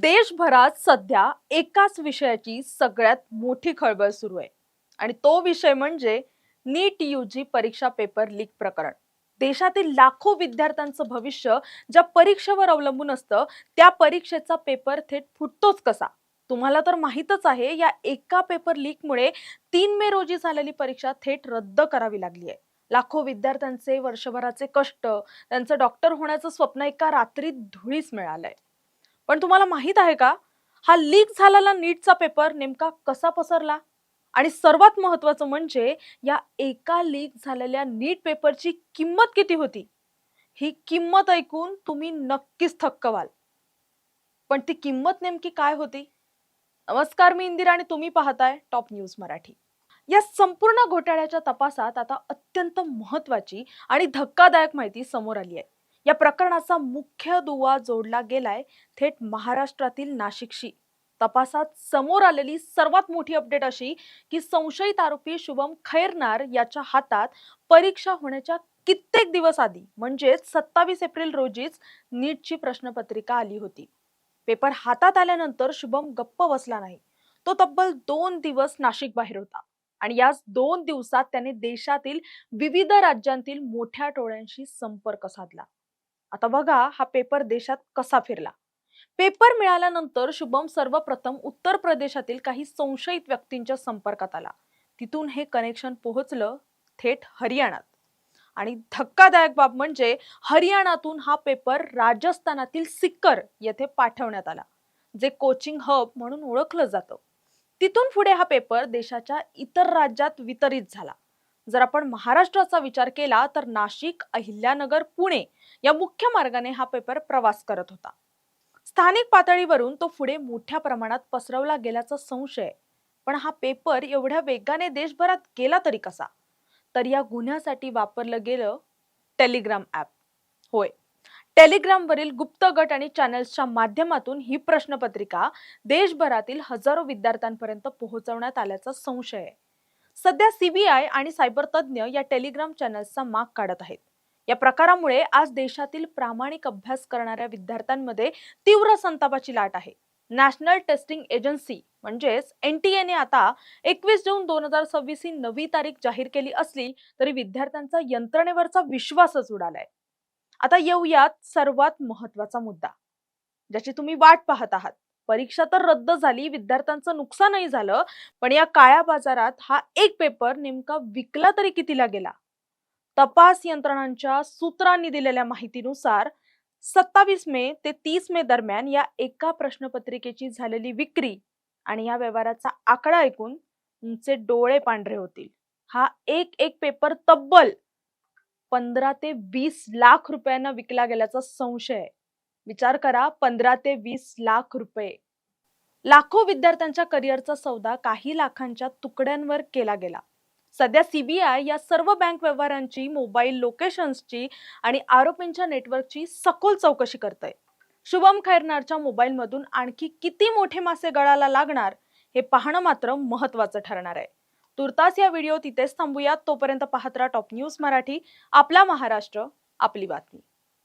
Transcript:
देशभरात सध्या एकाच विषयाची सगळ्यात मोठी खळबळ सुरू आहे आणि तो विषय म्हणजे नीट यूजी परीक्षा पेपर लीक प्रकरण। देशातील लाखो विद्यार्थ्यांचं भविष्य ज्या परीक्षेवर अवलंबून असतं त्या परीक्षेचा पेपर थेट फुटतोच कसा। तुम्हाला तर माहितच आहे, या एका पेपर लीकमुळे 3 मे रोजी झालेली परीक्षा थेट रद्द करावी लागली आहे। लाखो विद्यार्थ्यांचे वर्षभराचे कष्ट, त्यांचं डॉक्टर होण्याचं स्वप्न एका रात्रीत धुळीस मिळालंय। पण तुम्हाला माहित आहे का, हा लीक झालेला नीटचा पेपर नेमका कसा पसरला? आणि सर्वात महत्त्वाचं म्हणजे या एका लीक झालेल्या नीट पेपरची किंमत किती होती? ही किंमत ऐकून तुम्ही नक्कीच थक्क व्हाल। पण ती किंमत नेमकी काय होती? नमस्कार, मी इंदिरा आणि तुम्ही पाहताय टॉप न्यूज मराठी। या संपूर्ण घोटाळ्याच्या तपासात आता अत्यंत महत्त्वाची आणि धक्कादायक माहिती समोर आली आहे। या प्रकरणाचा मुख्य दुवा जोडला गेलाय थेट महाराष्ट्रातील नाशिकशी। तपासात समोर आलेली सर्वात मोठी अपडेट अशी की संशयित आरोपी शुभम खैरनार याच्या हातात परीक्षा होण्याच्या कित्येक दिवस आधी म्हणजे 27 एप्रिल रोजीच नीटची प्रश्नपत्रिका आली होती। पेपर हातात आल्यानंतर शुभम गप्प बसला नाही। तो तब्बल 2 दिवस नाशिक बाहेर होता आणि याच 2 दिवसात त्याने देशातील विविध राज्यांतील मोठ्या टोळ्यांशी संपर्क साधला। आता बघा हा पेपर देशात कसा फिरला। पेपर मिळाल्यानंतर शुभम सर्वप्रथम उत्तर प्रदेशातील काही संशयित व्यक्तींच्या संपर्कात आला। तिथून हे कनेक्शन पोहोचलं थेट हरियाणात। आणि धक्कादायक बाब म्हणजे हरियाणातून हा पेपर राजस्थानातील सिक्कर येथे पाठवण्यात आला, जे कोचिंग हब म्हणून ओळखलं जातं। तिथून पुढे हा पेपर देशाच्या इतर राज्यात वितरित झाला। जर आपण महाराष्ट्राचा विचार केला तर नाशिक, अहिल्यानगर, पुणे या मुख्य मार्गाने हा पेपर प्रवास करत होता। स्थानिक पातळीवरून तो पुढे मोठ्या प्रमाणात पसरवला गेल्याचा संशय। पण हा पेपर एवढ्या वेगाने देशभरात गेला तरी कसा? तर या गुन्ह्यासाठी वापरलं गेलं टेलिग्राम ॲप। होय, टेलिग्रामवरील गुप्त गट आणि चॅनल्सच्या माध्यमातून ही प्रश्नपत्रिका देशभरातील हजारो विद्यार्थ्यांपर्यंत पोहोचवण्यात आल्याचा संशय आहे। सध्या सीबीआय आणि सायबर तज्ञ या टेलिग्राम चॅनल्सचा माग काढत आहेत। या प्रकारामुळे आज देशातील प्रामाणिक अभ्यास करणाऱ्या विद्यार्थ्यांमध्ये तीव्र संतापाची लाट आहे। नॅशनल टेस्टिंग एजन्सी म्हणजेच NTA ने आता 21 जून 2026 ही नवी तारीख जाहीर केली असली तरी विद्यार्थ्यांचा यंत्रणेवरचा विश्वासच उडालाय। आता येऊयात सर्वात महत्त्वाचा मुद्दा, ज्याची तुम्ही वाट पाहत आहात। परीक्षा तर रद्द झाली, विद्यार्थ्यांचं नुकसानही झालं, पण या काळ्या बाजारात हा एक पेपर नेमका विकला तरी कितीला गेला? तपास यंत्रणांच्या सूत्रांनी दिलेल्या माहितीनुसार 27 मे ते 30 मे दरम्यान या एका प्रश्नपत्रिकेची झालेली विक्री आणि या व्यवहाराचा आकडा ऐकून तुमचे डोळे पांढरे होतील। हा एक पेपर तब्बल 15 ते 20 लाख रुपयांना विकला गेल्याचा संशय आहे। विचार करा, 15 ते 20 लाख रुपये। लाखो विद्यार्थ्यांच्या करिअरचा सौदा काही लाखांच्या तुकड्यांवर केला गेला। सध्या सीबीआय या सर्व बँक व्यवहारांची, मोबाईल लोकेशन्सची आणि आरोपींच्या नेटवर्कची सखोल चौकशी करतंय। शुभम खैरनारच्या मोबाईलमधून आणखी किती मोठे मासे गळाला लागणार हे पाहणं मात्र महत्त्वाचं ठरणार आहे। तुर्तास या व्हिडिओ तिथेच थांबूयात। तोपर्यंत पाहत राहा टॉप न्यूज मराठी, आपला महाराष्ट्र, आपली बातमी।